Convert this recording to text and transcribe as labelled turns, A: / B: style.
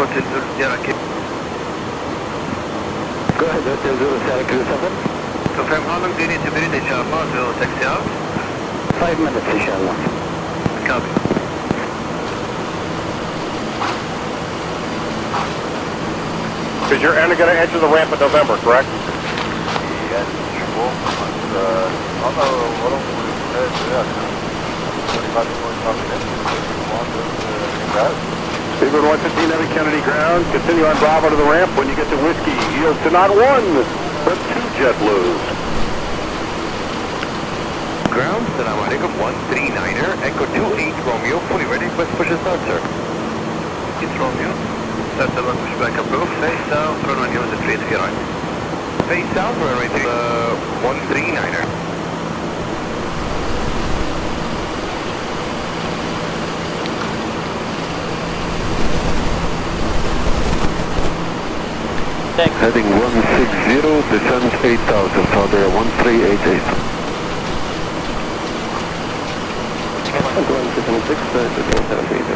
A: Hotel Zulu Sierra Kilo.
B: Go ahead, Hotel Zulu Sierra Kilo 7.
A: Confirm how long do you need to be ready, inshallah, to taxi out?
B: 5 minutes, inshallah.
A: Copy.
C: Because you're going to enter the ramp in November, correct?
D: Yes, well, what do we say? 25 to 45 minutes.
C: Speedbird 115 heavy Kennedy ground. Continue on Bravo to the ramp. When you get to Whiskey, yield to not one, but two JetBlues.
A: Ground, Salam Alaikum, 139er, Echo 28 Romeo, fully ready, let's push and start, sir. It's Romeo, start the run, push back approve, face south, runway news at 3 to your right. Face south, runway 3, 139er.
B: Thanks.
E: Heading 160, descent 8000, Tower 1388.
B: 176, 730.